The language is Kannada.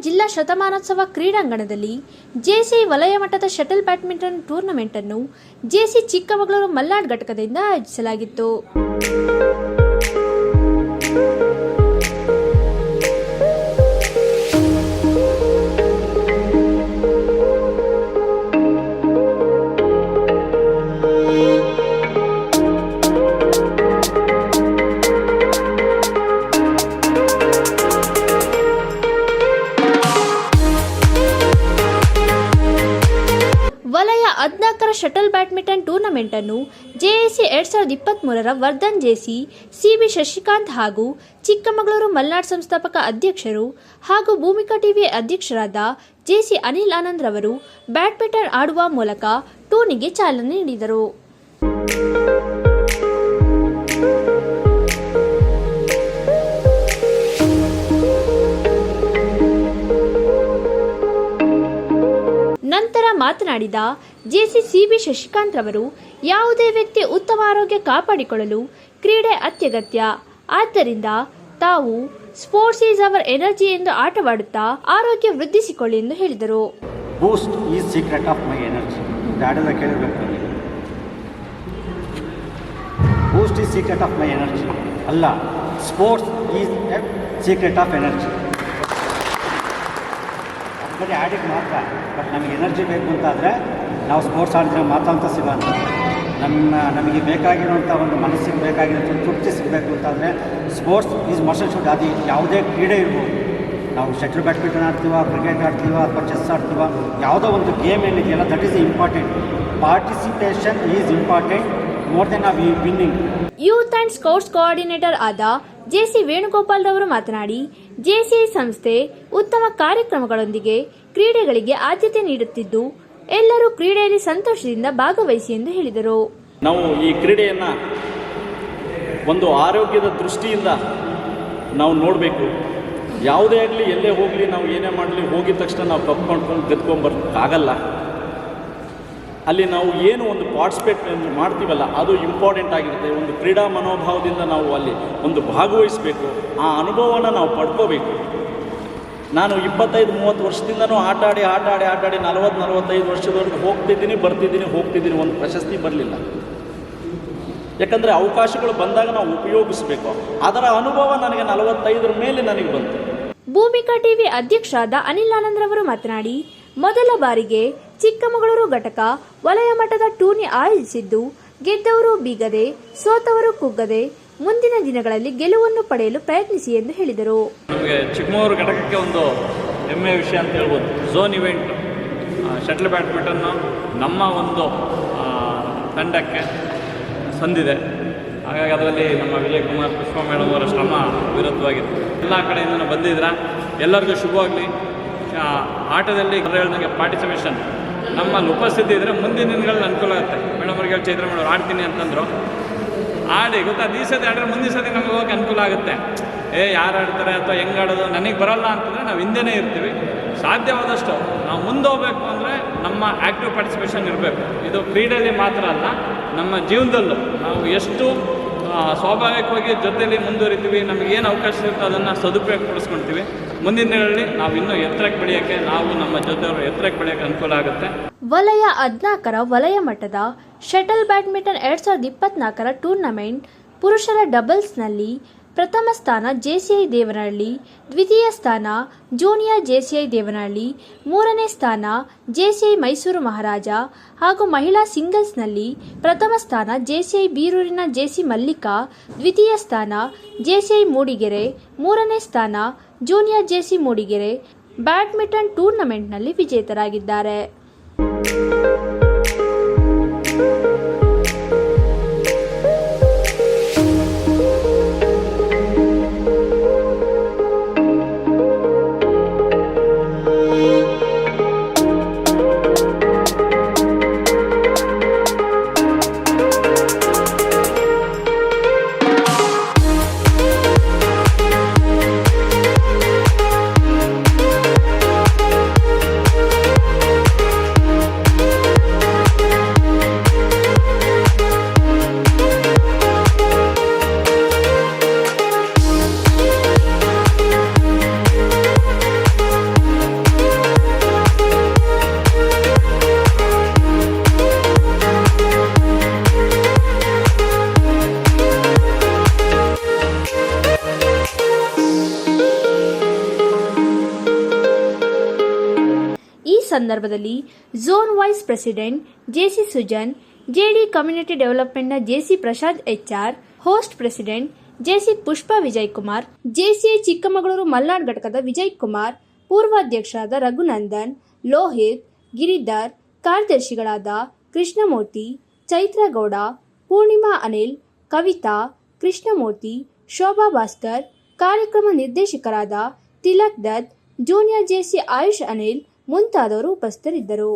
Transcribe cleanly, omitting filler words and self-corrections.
ಜಿಲ್ಲಾ ಶತಮಾನೋತ್ಸವ ಕ್ರೀಡಾಂಗಣದಲ್ಲಿ ಜೆಸಿ ವಲಯ ಮಟ್ಟದ ಶಟಲ್ ಬ್ಯಾಡ್ಮಿಂಟನ್ ಟೂರ್ನಮೆಂಟ್ ಅನ್ನು ಜೆಸಿ ಚಿಕ್ಕಮಗಳೂರು ಮಲ್ನಾಡ್ ಘಟಕದಿಂದ ಆಯೋಜಿಸಲಾಗಿತ್ತು. ವಲಯ 14ರ ಶಟಲ್ ಬ್ಯಾಡ್ಮಿಂಟನ್ ಟೂರ್ನಮೆಂಟ್ ಅನ್ನು ಜೆಎಸಿ 2023ರ ವರ್ಧನ್ ಜೆಸಿ, ಸಿಬಿ ಶಶಿಕಾಂತ್ ಹಾಗೂ ಚಿಕ್ಕಮಗಳೂರು ಮಲ್ನಾಡ್ ಸಂಸ್ಥಾಪಕ ಅಧ್ಯಕ್ಷರು ಹಾಗೂ ಭೂಮಿಕಾ ಟಿವಿ ಅಧ್ಯಕ್ಷರಾದ ಜೆಸಿ ಅನಿಲ್ ಆನಂದ್ ರವರು ಬ್ಯಾಡ್ಮಿಂಟನ್ ಆಡುವ ಮೂಲಕ ಟೂರ್ನಿಗೆ ಚಾಲನೆ ನೀಡಿದರು. ನಂತರ ಮಾತನಾಡಿದ ಜೆಸಿ ಸಿಬಿ ಶಶಿಕಾಂತ್ ರವರು, ಯಾವುದೇ ವ್ಯಕ್ತಿ ಉತ್ತಮ ಆರೋಗ್ಯ ಕಾಪಾಡಿಕೊಳ್ಳಲು ಕ್ರೀಡೆ ಅತ್ಯಗತ್ಯ. ಆದ್ದರಿಂದ ತಾವು ಸ್ಪೋರ್ಟ್ಸ್ ಈಸ್ ಅವರ್ ಎನರ್ಜಿ ಎಂದು ಆಟವಾಡುತ್ತಾ ಆರೋಗ್ಯ ವೃದ್ಧಿಸಿಕೊಳ್ಳಿ ಎಂದು ಹೇಳಿದರು. Boost is secret of my energy. ಹಾಡೆಲ್ಲ ಕೇಳಬೇಕು. Boost is secret of my energy ಅಲ್ಲ, sports is a secret of energy. ಬರೀ ಆಡಿಗೆ ಮಾತ್ರ, ಬಟ್ ನಮಗೆ ಎನರ್ಜಿ ಬೇಕು ಅಂತಾದರೆ ನಾವು ಸ್ಪೋರ್ಟ್ಸ್ ಆಡಿದ್ರೆ ಮಾತ್ರ ಅಂತ ಸಿಗೋಲ್ಲ. ನಮಗೆ ಬೇಕಾಗಿರುವಂಥ ಒಂದು ಮನಸ್ಸಿಗೆ ಬೇಕಾಗಿರೋಂಥ ತೃಪ್ತಿ ಸಿಗಬೇಕು ಅಂತಾದರೆ ಸ್ಪೋರ್ಟ್ಸ್ ಈಸ್ ಮಸ್ಟ್ ಶುಡ್. ಅದು ಯಾವುದೇ ಕ್ರೀಡೆ ಇರ್ಬೋದು, ನಾವು ಶಟಲ್ ಬ್ಯಾಡ್ಮಿಂಟನ್ ಆಡ್ತೀವ, ಕ್ರಿಕೆಟ್ ಆಡ್ತೀವ ಅಥವಾ ಚೆಸ್ ಆಡ್ತೀವ, ಯಾವುದೋ ಒಂದು ಗೇಮ್ ಏನಿದೆಯಲ್ಲ that is important. Participation is important more than winning. Youth and scouts coordinator ಆದ ಜೆಸಿ ವೇಣುಗೋಪಾಲ್ ರವರು ಮಾತನಾಡಿ, ಜೆಸಿಐ ಸಂಸ್ಥೆ ಉತ್ತಮ ಕಾರ್ಯಕ್ರಮಗಳೊಂದಿಗೆ ಕ್ರೀಡೆಗಳಿಗೆ ಆದ್ಯತೆ ನೀಡುತ್ತಿದ್ದು ಎಲ್ಲರೂ ಕ್ರೀಡೆಯಲ್ಲಿ ಸಂತೋಷದಿಂದ ಭಾಗವಹಿಸಿ ಎಂದು ಹೇಳಿದರು. ನಾವು ಈ ಕ್ರೀಡೆಯನ್ನು ಒಂದು ಆರೋಗ್ಯದ ದೃಷ್ಟಿಯಿಂದ ನಾವು ನೋಡಬೇಕು. ಯಾವುದೇ ಆಗಲಿ, ಎಲ್ಲೇ ಹೋಗಲಿ, ನಾವು ಏನೇ ಮಾಡಲಿ, ಹೋಗಿದ ತಕ್ಷಣ ನಾವು ಕಪ್ ಮಾಡ್ಕೊಂಡು ಗೆದ್ಕೊಂಬರೋಕ್ಕಾಗಲ್ಲ. ಅಲ್ಲಿ ನಾವು ಏನು ಒಂದು ಪಾರ್ಟಿಸಿಪೇಟ್ ಮಾಡ್ತೀವಲ್ಲ ಅದು ಇಂಪಾರ್ಟೆಂಟ್ ಆಗಿರುತ್ತೆ. ಒಂದು ಕ್ರೀಡಾ ಮನೋಭಾವದಿಂದ ನಾವು ಅಲ್ಲಿ ಒಂದು ಭಾಗವಹಿಸಬೇಕು, ಆ ಅನುಭವನ ನಾವು ಪಡ್ಕೋಬೇಕು. ನಾನು 25-30 ವರ್ಷದಿಂದನೂ ಆಟ ಆಡಿ 40-45 ವರ್ಷದವರೆಗೂ ಹೋಗ್ತಿದ್ದೀನಿ, ಒಂದು ಪ್ರಶಸ್ತಿ ಬರಲಿಲ್ಲ. ಯಾಕಂದರೆ ಅವಕಾಶಗಳು ಬಂದಾಗ ನಾವು ಉಪಯೋಗಿಸಬೇಕು. ಅದರ ಅನುಭವ ನನಗೆ 45ರ ಮೇಲೆ ನನಗೆ ಬಂತು. ಭೂಮಿಕಾ ಟಿವಿ ಅಧ್ಯಕ್ಷರಾದ ಅನಿಲ್ ಆನಂದ್ ರವರು ಮಾತನಾಡಿ, ಮೊದಲ ಬಾರಿಗೆ ಚಿಕ್ಕಮಗಳೂರು ಘಟಕ ವಲಯ ಮಟ್ಟದ ಟೂರ್ನಿ ಆಯೋಜಿಸಿದ್ದು ಗೆದ್ದವರು ಬೀಗದೆ, ಸೋತವರು ಕುಗ್ಗದೆ ಮುಂದಿನ ದಿನಗಳಲ್ಲಿ ಗೆಲುವನ್ನು ಪಡೆಯಲು ಪ್ರಯತ್ನಿಸಿ ಎಂದು ಹೇಳಿದರು. ನಮಗೆ ಚಿಕ್ಕಮಗಳೂರು ಘಟಕಕ್ಕೆ ಒಂದು ಹೆಮ್ಮೆಯ ವಿಷಯ ಅಂತ ಹೇಳ್ಬೋದು. ಝೋನ್ ಇವೆಂಟ್ ಶಟಲ್ ಬ್ಯಾಡ್ಮಿಂಟನ್ನು ನಮ್ಮ ಒಂದು ತಂಡಕ್ಕೆ ಸಂದಿದೆ. ಹಾಗಾಗಿ ಅದರಲ್ಲಿ ನಮ್ಮ ವಿಜಯ್ ಕುಮಾರ್ ಪುಷ್ಪ ಮೇಡಮ್ ಅವರ ಶ್ರಮ ವಿರುದ್ಧವಾಗಿತ್ತು. ಎಲ್ಲ ಕಡೆಯಿಂದ ಬಂದಿದ್ರ ಎಲ್ಲರಿಗೂ ಶುಭವಾಗಲಿ. ಆಟದಲ್ಲಿ ಹೇಳ್ದಂಗೆ ಪಾರ್ಟಿಸಿಪೇಷನ್ ನಮ್ಮಲ್ಲಿ ಉಪಸ್ಥಿತಿ ಇದ್ದರೆ ಮುಂದಿನ ದಿನಗಳಲ್ಲಿ ಅನುಕೂಲ ಆಗುತ್ತೆ. ಮೇಡಮ್ ಅವ್ರಿಗೆ ಚೈತ್ರ ಮೇಡಮ್ ಆಡ್ತೀನಿ ಅಂತಂದರು, ಆಡಿ ಗೊತ್ತಾ ದಿವಸದ ಆಡಿದ್ರೆ ಮುಂದಿನ ಸತಿ ನಮಗೆ ಹೋಗಿ ಅನುಕೂಲ ಆಗುತ್ತೆ. ಯಾರು ಆಡ್ತಾರೆ ಅಥವಾ ಹೆಂಗೆ ಆಡೋದು ನನಗೆ ಬರೋಲ್ಲ ಅಂತಂದರೆ ನಾವು ಹಿಂದೆನೇ ಇರ್ತೀವಿ. ಸಾಧ್ಯವಾದಷ್ಟು ನಾವು ಮುಂದೆ ಹೋಗಬೇಕು ಅಂದರೆ ನಮ್ಮ ಆ್ಯಕ್ಟಿವ್ ಪಾರ್ಟಿಸಿಪೇಷನ್ ಇರಬೇಕು. ಇದು ಕ್ರೀಡೆಯಲ್ಲಿ ಮಾತ್ರ ಅಲ್ಲ, ನಮ್ಮ ಜೀವನದಲ್ಲೂ ನಾವು ಎಷ್ಟು ಸ್ವಾಭಾವಿಕವಾಗಿ ಜೊತೆಯಲ್ಲಿ ಮುಂದುವರಿತೀವಿ, ನಮಗೇನು ಅವಕಾಶ ಇರುತ್ತೋ ಅದನ್ನು ಸದುಪಯೋಗಪಡಿಸ್ಕೊಳ್ತೀವಿ. ಮುಂದಿನ ದಿನಗಳಲ್ಲಿ ನಾವು ಇನ್ನೂ ಎತ್ತರಕ್ಕೆ ಬೆಳೆಯೋಕ್ಕೆ, ನಾವು ನಮ್ಮ ಜೊತೆಯವರು ಎತ್ತರಕ್ಕೆ ಬೆಳೆಯೋಕ್ಕೆ ಅನುಕೂಲ ಆಗುತ್ತೆ. ವಲಯ 14ರ ವಲಯ ಮಟ್ಟದ ಶಟಲ್ ಬ್ಯಾಡ್ಮಿಂಟನ್ 2024ರ ಟೂರ್ನಮೆಂಟ್ ಪುರುಷರ ಡಬಲ್ಸ್ನಲ್ಲಿ ಪ್ರಥಮ ಸ್ಥಾನ ಜೆಸಿಐ ದೇವನಹಳ್ಳಿ, ದ್ವಿತೀಯ ಸ್ಥಾನ ಜೂನಿಯರ್ ಜೆಸಿಐ ದೇವನಹಳ್ಳಿ, ಮೂರನೇ ಸ್ಥಾನ ಜೆಸಿಐ ಮೈಸೂರು ಮಹಾರಾಜ ಹಾಗೂ ಮಹಿಳಾ ಸಿಂಗಲ್ಸ್ನಲ್ಲಿ ಪ್ರಥಮ ಸ್ಥಾನ ಜೆಸಿಐ ಬೀರೂರಿನ ಜೆಸಿ ಮಲ್ಲಿಕಾ, ದ್ವಿತೀಯ ಸ್ಥಾನ ಜೆಸಿಐ ಮೂಡಿಗೆರೆ, ಮೂರನೇ ಸ್ಥಾನ ಜೂನಿಯರ್ ಜೆಸಿ ಮೂಡಿಗೆರೆ ಬ್ಯಾಡ್ಮಿಂಟನ್ ಟೂರ್ನಮೆಂಟ್ನಲ್ಲಿ ವಿಜೇತರಾಗಿದ್ದಾರೆ. ಸಂದರ್ಭದಲ್ಲಿ zone vice president JC Sujan, JD community ಡೆವಲಪ್ಮೆಂಟ್ನ JC Prashant HR, host president JC Pushpa Vijay Kumar, JCI Chikkamagaluru Malnad ಘಟಕದ ವಿಜಯ್ ಕುಮಾರ್, ಪೂರ್ವಾಧ್ಯಕ್ಷರಾದ ರಘುನಂದನ್, ಲೋಹಿತ್, ಗಿರಿಧರ್, ಕಾರ್ಯದರ್ಶಿಗಳಾದ ಕೃಷ್ಣಮೂರ್ತಿ, ಚೈತ್ರಗೌಡ, ಪೂರ್ಣಿಮಾ ಅನಿಲ್, ಕವಿತಾ, ಕೃಷ್ಣಮೂರ್ತಿ, ಶೋಭಾ ಭಾಸ್ಕರ್, ಕಾರ್ಯಕ್ರಮ ನಿರ್ದೇಶಕರಾದ ತಿಲಕ್ ದತ್, ಜೂನಿಯರ್ ಜೆಸಿ ಆಯುಷ್ ಅನಿಲ್ ಮುಂತಾದವರು ಉಪಸ್ಥಿತರಿದ್ದರು.